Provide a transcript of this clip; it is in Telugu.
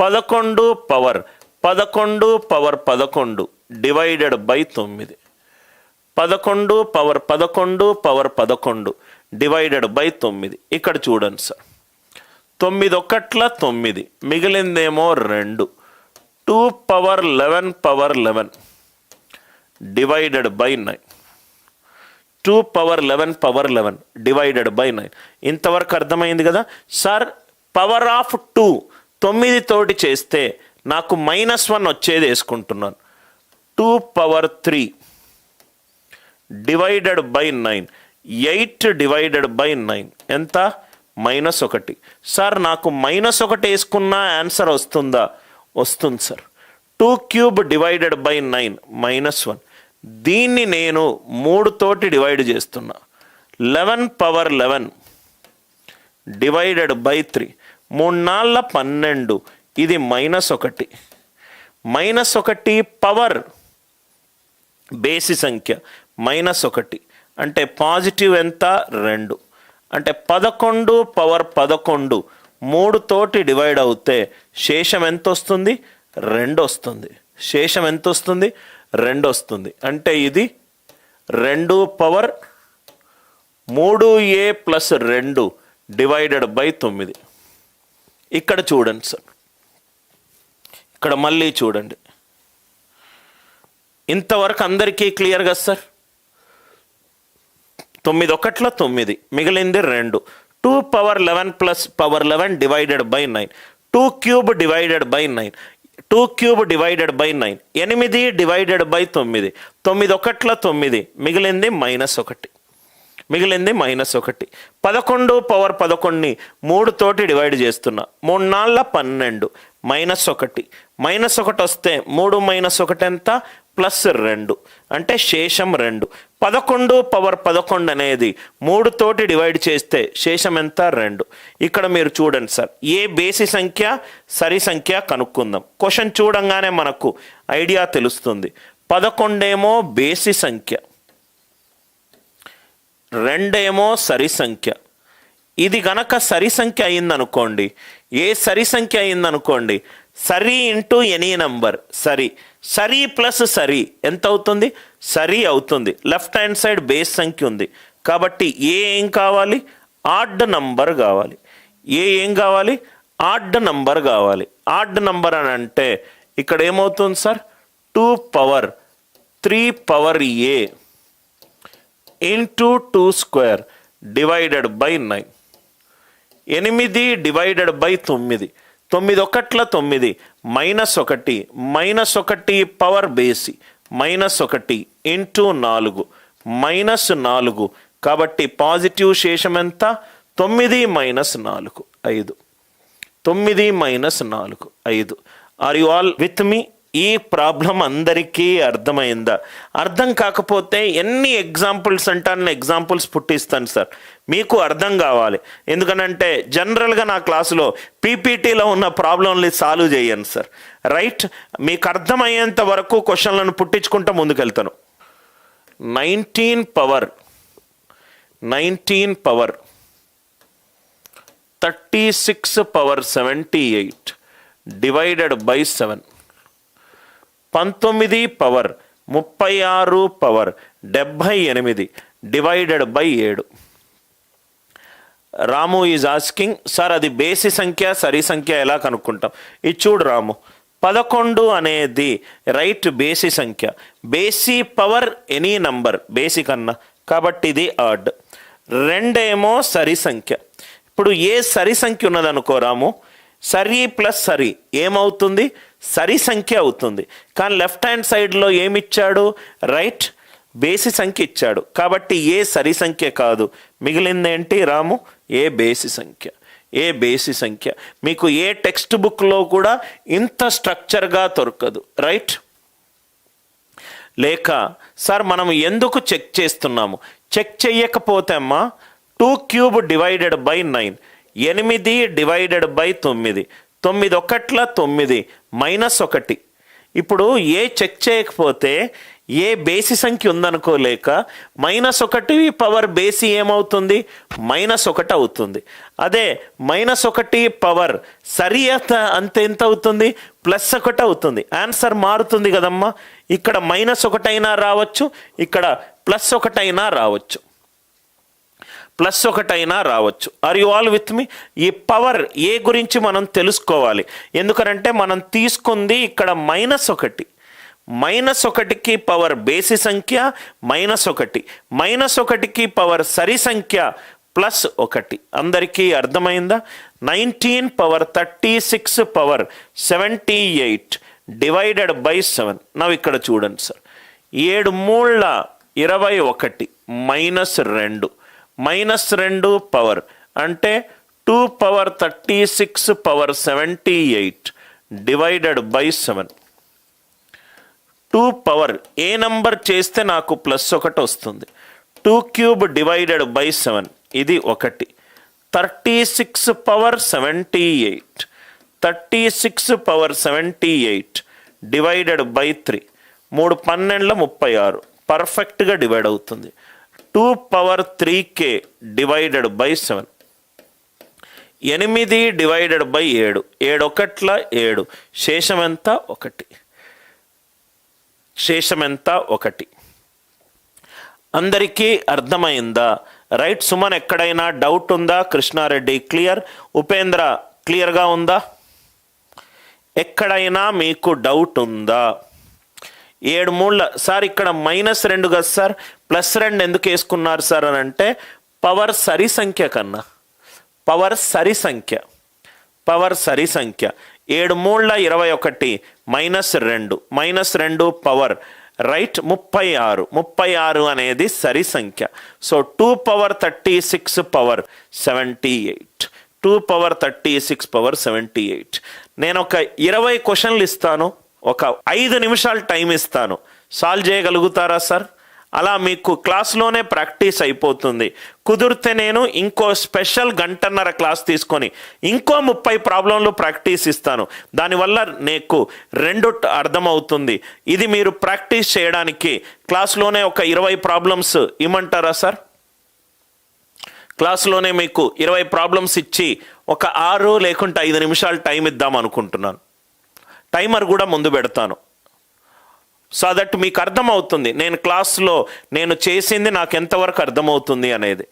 11 power 11 divided by 9. 11 power 11 divided by 9. ఇక్కడ చూడండి సార్, 9 ఒకట్ల 9, మిగిలిందేమో 2. 2 power 11 divided by 9. 2 power 11 divided by 9. ఇంతవరకు అర్థమైంది కదా సార్? పవర్ ఆఫ్ 2 9 తోటి చేస్తే నాకు -1 వచ్చేది వేసుకుంటున్నాను. 2 power 3 divided by 9. 8 divided by 9 ఎంత? -1. సార్ నాకు -1 వేసుకున్న ఆన్సర్ వస్తుందా? వస్తుంది సార్. 2 cube divided by 9 -1. దీన్ని నేను 3 తోటి డివైడ్ చేస్తున్నా. 11 పవర్ 11 డివైడెడ్ బై 3. 3 నాళ్ళ 12, ఇది -1. -1 పవర్ బేసి సంఖ్య -1 అంటే పాజిటివ్ ఎంత? 2. అంటే 11 పవర్ 11 3 తోటి డివైడ్ అవుతే శేషం ఎంత వస్తుంది? 2 వస్తుంది. శేషం ఎంత వస్తుంది? 2 వస్తుంది. అంటే ఇది 2 power 3a plus 2 divided by 9. ఇక్కడ చూడండి సార్, ఇక్కడ మళ్ళీ చూడండి. ఇంతవరకు అందరికీ క్లియర్ కదా సార్? 9 ఒకట్ల 9, మిగిలింది 2. 2 power 11 plus power 11 divided by 9. 2 cube divided by 9. 2 cube divided by 9. 8 divided by 9. 9 ఒకట్ల 9, మిగిలింది -1. 11 పవర్ 11ని 3 తోటి డివైడ్ చేస్తున్నా. 3 నాళ్ళ 12, -1. -1 వస్తే 3 -1 ఎంత? +2. అంటే శేషం 2. 11 పవర్ 11 అనేది 3 తోటి డివైడ్ చేస్తే శేషం ఎంత? 2. ఇక్కడ మీరు చూడండి సార్, ఏ బేసి సంఖ్య సరి సంఖ్య కనుక్కుందాం. క్వశ్చన్ చూడంగానే మనకు ఐడియా తెలుస్తుంది. 11 ఏమో బేసి సంఖ్య, 2 ఏమో సరి సంఖ్య. ఇది గనక సరి సంఖ్య అయిందనుకోండి, ఏ సరి సంఖ్య అయిందనుకోండి, సరి ఇంటూ ఎనీ నంబర్ సరి. సరి ప్లస్ సరి ఎంత అవుతుంది? సరి అవుతుంది. లెఫ్ట్ హ్యాండ్ సైడ్ బేస్ సంఖ్య ఉంది కాబట్టి ఏం కావాలి? ఆడ్ నంబర్ కావాలి. ఏం కావాలి? ఆడ్ నంబర్ కావాలి. ఆడ్ నంబర్ అని అంటే ఇక్కడ ఏమవుతుంది sir? 2 power 3 power a into 2 square divided by 9. 8 divided by 9. 9 ఒకట్ల 9, -1 పవర్ బేసి -1 ఇంటూ 4 -4. కాబట్టి పాజిటివ్ శేషం ఎంత? 9 - 4 5. 9 - 4 5. Are you all with me? ఈ ప్రాబ్లం అందరికీ అర్థమైందా? అర్థం కాకపోతే ఎన్ని ఎగ్జాంపుల్స్ అంటే అన్ని ఎగ్జాంపుల్స్ పుట్టిస్తాను సార్, మీకు అర్థం కావాలి. ఎందుకనంటే జనరల్గా నా క్లాసులో పీపీటీలో ఉన్న ప్రాబ్లంని సాల్వ్ చేయను సార్. రైట్? మీకు అర్థమయ్యేంత వరకు క్వశ్చన్లను పుట్టించుకుంటూ ముందుకెళ్తాను. 19 power 36 power 78 divided by 7. 19 power 36 power 78 divided by 7. Ramu is asking, sir అది బేసి సంఖ్య సరి సంఖ్య ఎలా కనుక్కుంటాం? ఇది చూడు రాము, 11 అనేది రైట్ బేసి సంఖ్య. బేసి పవర్ ఎనీ నంబర్ బేసి కన్నా, కాబట్టి ఇది ఆడ్. 2 ఏమో సరి సంఖ్య. ఇప్పుడు ఏ సరి సంఖ్య ఉన్నదనుకో రాము, సరి ప్లస్ సరి ఏమవుతుంది? సరి సంఖ్య అవుతుంది. కానీ లెఫ్ట్ హ్యాండ్ సైడ్లో ఏమిచ్చాడు? రైట్ బేసి సంఖ్య ఇచ్చాడు. కాబట్టి ఏ సరి సంఖ్య కాదు, మిగిలిందేంటి రాము? ఏ బేసి సంఖ్య. ఏ బేసి సంఖ్య మీకు ఏ టెక్స్ట్ బుక్లో కూడా ఇంత స్ట్రక్చర్గా దొరకదు. రైట్? లేక సార్ మనం ఎందుకు చెక్ చేస్తున్నాము? చెక్ చేయకపోతే అమ్మా 2 cube divided by 9. 8 divided by 9. 9 ఒకట్ల 9 -1. ఇప్పుడు ఏ చెక్ చేయకపోతే ఏ బేసి సంఖ్య ఉందనుకోలేక -1 పవర్ బేసి ఏమవుతుంది, -1 అవుతుంది. అదే -1 పవర్ సరి అంత ఎంత అవుతుంది, +1 అవుతుంది. ఆన్సర్ మారుతుంది కదమ్మా. ఇక్కడ -1 అయినా రావచ్చు, ఇక్కడ +1 అయినా రావచ్చు, +1 అయినా రావచ్చు. Are you all with me? ఈ పవర్ ఏ గురించి మనం తెలుసుకోవాలి. ఎందుకంటే మనం తీసుకుంది ఇక్కడ -1, -1కి పవర్ బేసి సంఖ్య -1, -1కి పవర్ సరి సంఖ్య +1. అందరికీ అర్థమైందా? 19 పవర్ 36 పవర్ 78 డివైడెడ్ బై 7. నవ్వు ఇక్కడ చూడండి సార్, 7 మూళ్ళ 21 -2 పవర్ అంటే 2 power 36 power 78 divided by 7. 2 power A number చేస్తే నాకు +1 వస్తుంది. 2 క్యూబ్ డివైడెడ్ బై 7 ఇది 1. 36 పవర్ 78, 36 పవర్ 78 డివైడెడ్ బై 3. 3 12 36 పర్ఫెక్ట్గా డివైడ్ అవుతుంది. 2 power 3k divided by 7. 8 divided by 7, 7 ఒకట్ల 7, శేషం ఎంత 1, శేషం ఎంత 1. అందరికీ అర్థమైందా? రైట్. సుమన్ ఎక్కడైనా డౌట్ ఉందా? కృష్ణారెడ్డి క్లియర్, ఉపేంద్ర క్లియర్గా ఉందా? ఎక్కడైనా మీకు డౌట్ ఉందా? 7 మూళ్ళ సార్ ఇక్కడ -2 కదా సార్, +2 ఎందుకు వేసుకున్నారు సార్ అని అంటే పవర్ సరి సంఖ్య కన్నా, పవర్ సరి సంఖ్య, పవర్ సరి సంఖ్య. 7 మూళ్ళ 21 -2 పవర్ రైట్ 36, 36 అనేది సరి సంఖ్య. So 2 power 36 power 78, 2 power 36 power 78. నేను ఒక 20 క్వశ్చన్లు ఇస్తాను, ఒక 5 నిమిషాలు టైం ఇస్తాను, సాల్వ్ చేయగలుగుతారా సార్? అలా మీకు క్లాస్లోనే ప్రాక్టీస్ అయిపోతుంది. కుదిరితే నేను ఇంకో స్పెషల్ 1.5 క్లాస్ తీసుకొని ఇంకో 30 ప్రాబ్లంలు ప్రాక్టీస్ ఇస్తాను. దానివల్ల నీకు 2 అర్థమవుతుంది. ఇది మీరు ప్రాక్టీస్ చేయడానికి క్లాస్లోనే ఒక 20 ప్రాబ్లమ్స్ ఇమ్మంటారా సార్? క్లాస్లోనే మీకు 20 ప్రాబ్లమ్స్ ఇచ్చి ఒక 6 లేకుంటే 5 నిమిషాలు టైం ఇద్దాం అనుకుంటున్నాను. టైమర్ కూడా ముందు పెడతాను, సో దట్ మీకు అర్థమవుతుంది నేను క్లాస్లో నేను చేసింది నాకు ఎంతవరకు అర్థమవుతుంది అనేది.